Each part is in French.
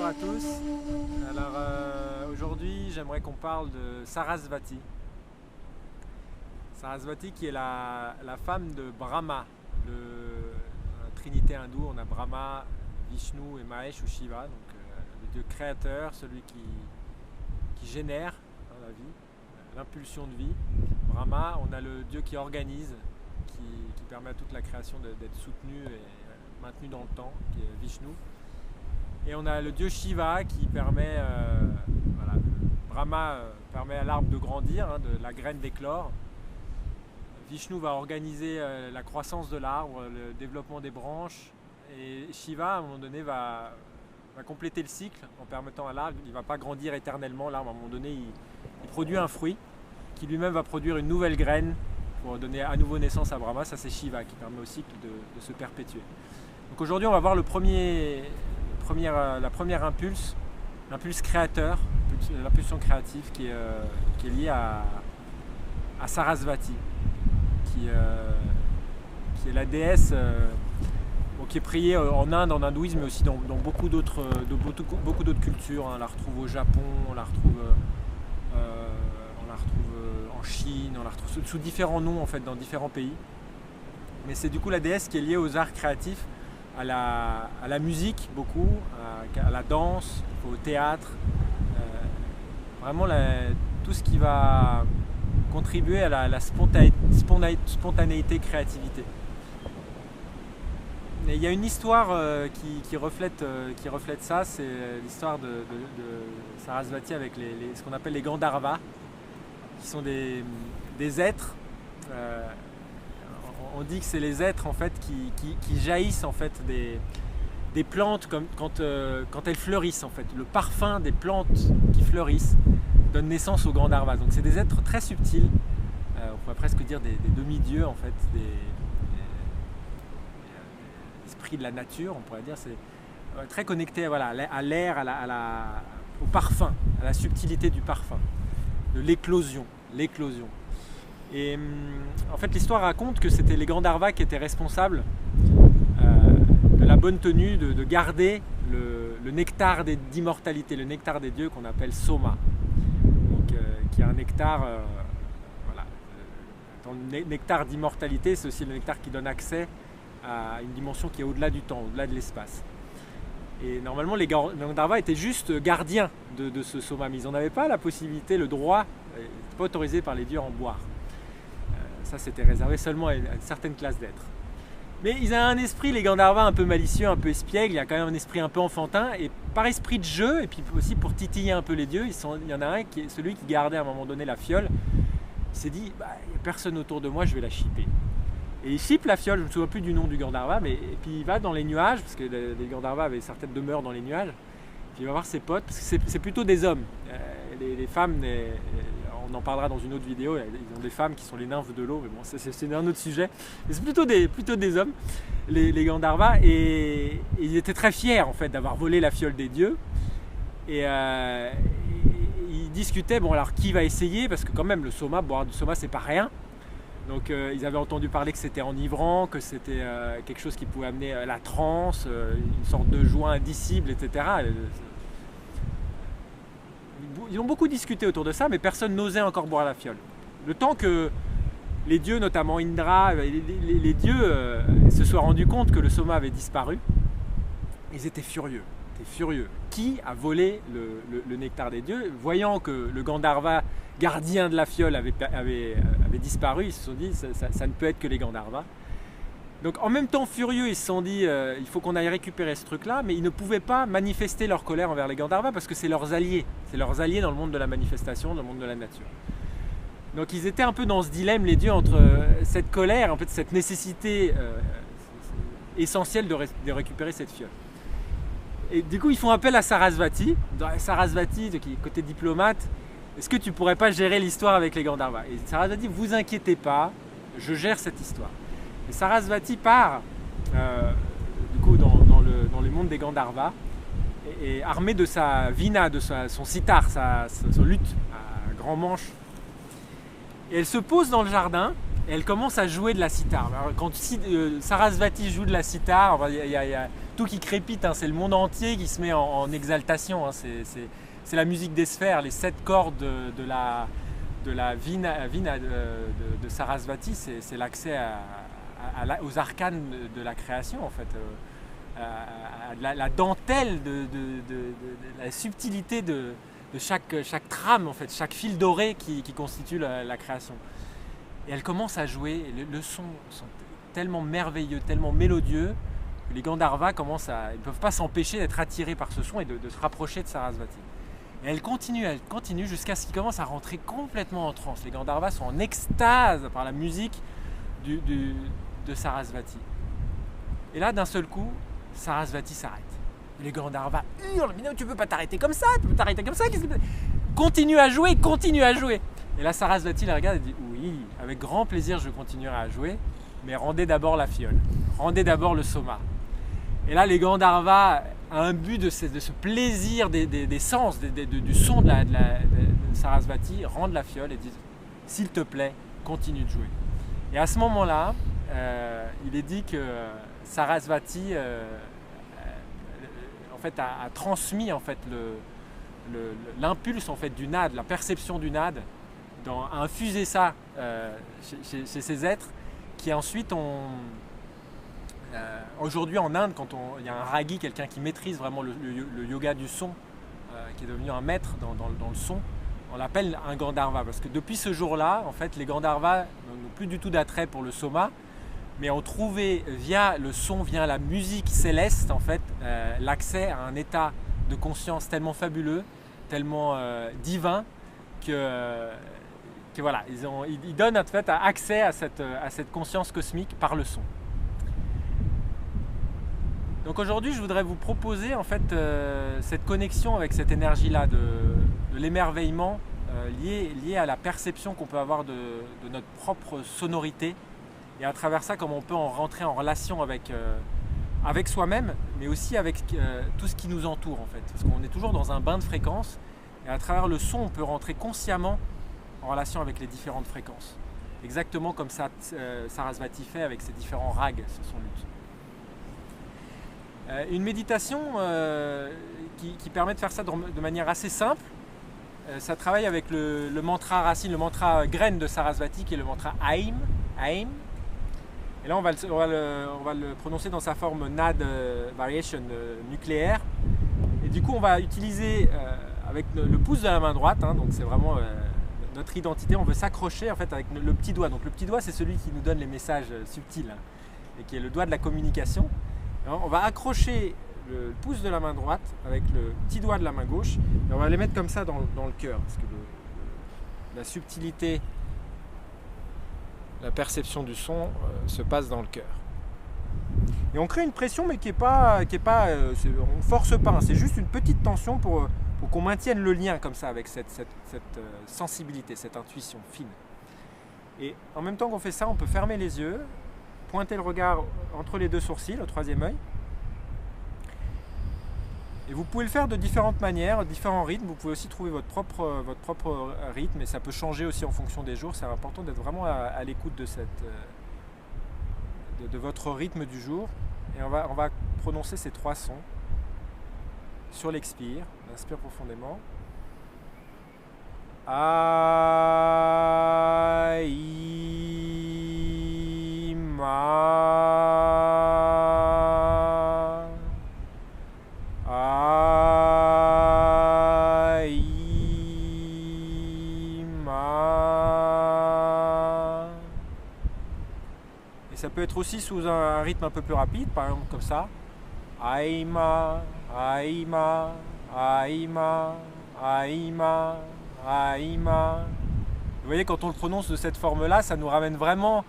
Bonjour à tous. Alors aujourd'hui, j'aimerais qu'on parle de Sarasvati. Sarasvati qui est la femme de Brahma. Dans la trinité hindoue, on a Brahma, Vishnu et Mahesh ou Shiva, donc le dieu créateur, celui qui génère dans la vie, l'impulsion de vie. Brahma, on a le dieu qui organise, qui permet à toute la création d'être soutenue et maintenue dans le temps, qui est Vishnu. Et on a le dieu Shiva qui permet, Brahma permet à l'arbre de grandir, de la graine d'éclore. Vishnu va organiser la croissance de l'arbre, le développement des branches. Et Shiva, à un moment donné, va compléter le cycle en permettant à l'arbre, il ne va pas grandir éternellement. L'arbre, à un moment donné, il produit un fruit qui lui-même va produire une nouvelle graine pour donner à nouveau naissance à Brahma. Ça, c'est Shiva qui permet au cycle de se perpétuer. Donc aujourd'hui, on va voir la première impulse, l'impulse créateur, l'impulsion créative qui est liée à Sarasvati, qui est la déesse qui est priée en Inde, en hindouisme, mais aussi dans beaucoup d'autres cultures. On la retrouve au Japon, on la retrouve en Chine, on la retrouve sous différents noms en fait dans différents pays. Mais c'est du coup la déesse qui est liée aux arts créatifs, à la musique beaucoup, à la danse, au théâtre, vraiment tout ce qui va contribuer à la spontanéité, créativité. Et il y a une histoire qui reflète ça, c'est l'histoire de Sarasvati avec ce qu'on appelle les Gandharvas, qui sont des êtres. On dit que c'est les êtres en fait qui jaillissent en fait des plantes quand elles fleurissent en fait. Le parfum des plantes qui fleurissent donne naissance aux Gandharvas. Donc c'est des êtres très subtils, on pourrait presque dire des demi-dieux en fait, des esprits de la nature, on pourrait dire. C'est très connecté à l'air, au parfum, à la subtilité du parfum, de l'éclosion. Et en fait, l'histoire raconte que c'était les Gandharvas qui étaient responsables de la bonne tenue, de garder le nectar d'immortalité, le nectar des dieux qu'on appelle Soma. Donc, qui est un nectar, dans le nectar d'immortalité, c'est aussi le nectar qui donne accès à une dimension qui est au-delà du temps, au-delà de l'espace. Et normalement, les Gandharvas étaient juste gardiens de ce Soma, mais ils n'en avaient pas la possibilité, le droit, ils n'étaient pas autorisés par les dieux à en boire. Ça, c'était réservé seulement à une certaine classe d'êtres. Mais ils avaient un esprit, les Gandharvas, un peu malicieux, un peu espiègle. Il y a quand même un esprit un peu enfantin. Et par esprit de jeu, et puis aussi pour titiller un peu les dieux, il y en a un, celui qui gardait à un moment donné la fiole. Il s'est dit, il n'y a personne autour de moi, je vais la shipper. Et il chippe la fiole, je ne me souviens plus du nom du Gandharva, et puis il va dans les nuages, parce que les Gandharvas avaient certaines demeures dans les nuages. Puis il va voir ses potes, parce que c'est plutôt des hommes. Les femmes, on en parlera dans une autre vidéo, ils ont des femmes qui sont les nymphes de l'eau, mais bon, c'est un autre sujet. Mais c'est plutôt des hommes, les Gandharvas, et ils étaient très fiers en fait d'avoir volé la fiole des dieux. Et ils discutaient, bon alors qui va essayer, parce que quand même boire du Soma c'est pas rien. Donc ils avaient entendu parler que c'était enivrant, que c'était quelque chose qui pouvait amener à la transe, une sorte de joie indicible, etc. Ils ont beaucoup discuté autour de ça, mais personne n'osait encore boire la fiole. Le temps que les dieux, notamment Indra, les dieux se soient rendus compte que le Soma avait disparu, ils étaient furieux. Qui a volé le nectar des dieux? Voyant que le Gandharva, gardien de la fiole, avait disparu, ils se sont dit ça ne peut être que les Gandharvas. Donc en même temps furieux, ils se sont dit il faut qu'on aille récupérer ce truc-là, mais ils ne pouvaient pas manifester leur colère envers les Gandharvas parce que c'est leurs alliés dans le monde de la manifestation, dans le monde de la nature. Donc ils étaient un peu dans ce dilemme, les dieux, entre cette colère, en fait, cette nécessité essentielle de récupérer cette fiole. Et du coup, ils font appel à Sarasvati. Sarasvati, qui est côté diplomate, est-ce que tu pourrais pas gérer l'histoire avec les Gandharvas? Et Sarasvati, vous inquiétez pas, je gère cette histoire. Et Sarasvati part, du coup, dans le monde des Gandharvas, et armée de sa vina, de son sitar, son luth à grand manche. Et elle se pose dans le jardin, Et elle commence à jouer de la sitar. Alors, quand Sarasvati joue de la sitar, il y a tout qui crépite, hein, c'est le monde entier qui se met en exaltation. Hein, c'est la musique des sphères, les 7 cordes de la Vina de Sarasvati, c'est l'accès aux arcanes de la création en fait, à la dentelle, de la subtilité de chaque trame en fait, chaque fil doré qui constitue la création. Et elle commence à jouer, et le son sont tellement merveilleux, tellement mélodieux, que les Gandharvas ils ne peuvent pas s'empêcher d'être attirés par ce son et de se rapprocher de Sarasvati. Et elle continue jusqu'à ce qu'ils commencent à rentrer complètement en transe. Les Gandharvas sont en extase par la musique de Sarasvati. Et là, d'un seul coup, Sarasvati s'arrête. Et les Gandharvas hurlent, mais non, tu ne peux pas t'arrêter comme ça, Continue à jouer. Et là, Sarasvati la regarde et dit, oui, avec grand plaisir, je continuerai à jouer, mais rendez d'abord la fiole, rendez d'abord le soma. Et là, les Gandharvas, à un but de ce plaisir des sens, du son de Sarasvati, rendent la fiole et disent, s'il te plaît, continue de jouer. Et à ce moment-là, il est dit que Sarasvati en fait, a transmis en fait, l'impulse en fait, du nad, la perception du nad, a infusé ça chez ces êtres qui ensuite ont... aujourd'hui en Inde, quand il y a un ragi, quelqu'un qui maîtrise vraiment le yoga du son, qui est devenu un maître dans le son, on l'appelle un Gandharva, parce que depuis ce jour-là, en fait, les Gandharvas n'ont plus du tout d'attrait pour le soma, mais ont trouvé via le son, via la musique céleste, en fait, l'accès à un état de conscience tellement fabuleux, tellement divin, que voilà, ils donnent en fait accès à cette conscience cosmique par le son. Donc aujourd'hui, je voudrais vous proposer en fait cette connexion avec cette énergie-là de l'émerveillement lié à la perception qu'on peut avoir de notre propre sonorité, et à travers ça, comment on peut en rentrer en relation avec soi-même, mais aussi avec tout ce qui nous entoure en fait. Parce qu'on est toujours dans un bain de fréquences, et à travers le son, on peut rentrer consciemment en relation avec les différentes fréquences. Exactement comme ça Sarasvati fait avec ses différents rags sur son luth. Une méditation qui permet de faire ça de manière assez simple, ça travaille avec le mantra racine, le mantra graine de Sarasvati, qui est le mantra Aim. Aim. Et là, on va le prononcer dans sa forme NAD variation nucléaire. Et du coup, on va utiliser avec le pouce de la main droite, hein, donc c'est vraiment notre identité. On veut s'accrocher en fait avec le petit doigt. Donc le petit doigt, c'est celui qui nous donne les messages subtils, hein, et qui est le doigt de la communication. Alors, on va accrocher le pouce de la main droite avec le petit doigt de la main gauche, et on va les mettre comme ça dans le cœur, parce que la subtilité, la perception du son se passe dans le cœur. Et on crée une pression, mais qui est pas, on ne force pas, hein, c'est juste une petite tension pour qu'on maintienne le lien comme ça avec cette sensibilité, cette intuition fine. Et en même temps qu'on fait ça, on peut fermer les yeux, pointer le regard entre les deux sourcils, au troisième œil. Et vous pouvez le faire de différentes manières, différents rythmes. Vous pouvez aussi trouver votre propre rythme, et ça peut changer aussi en fonction des jours. C'est important d'être vraiment à l'écoute de votre rythme du jour. Et on va prononcer ces 3 sons sur l'expire. On inspire profondément. Et ça peut être aussi sous un rythme un peu plus rapide, par exemple comme ça. Aima, Aima, Aima, Aima, Aima. Vous voyez, quand on le prononce de cette forme-là, ça nous ramène vraiment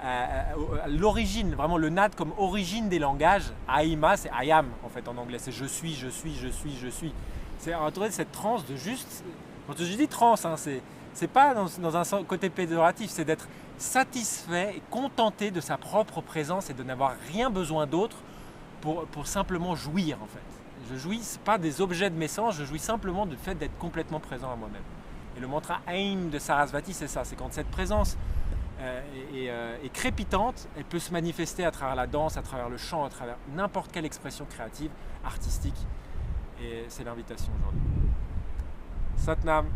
à l'origine, vraiment le nad comme origine des langages. Aima, c'est I am en fait en anglais, c'est je suis, je suis, je suis, je suis. C'est retrouver cette transe de juste. Quand je dis transe, hein, c'est pas dans un côté péjoratif, c'est d'être satisfait et contenté de sa propre présence et de n'avoir rien besoin d'autre pour simplement jouir en fait. Je jouis pas des objets de mes sens, je jouis simplement du fait d'être complètement présent à moi-même. Et le mantra Aim de Sarasvati, c'est ça, c'est quand cette présence et crépitante, elle peut se manifester à travers la danse, à travers le chant, à travers n'importe quelle expression créative, artistique. Et c'est l'invitation aujourd'hui. Satnam.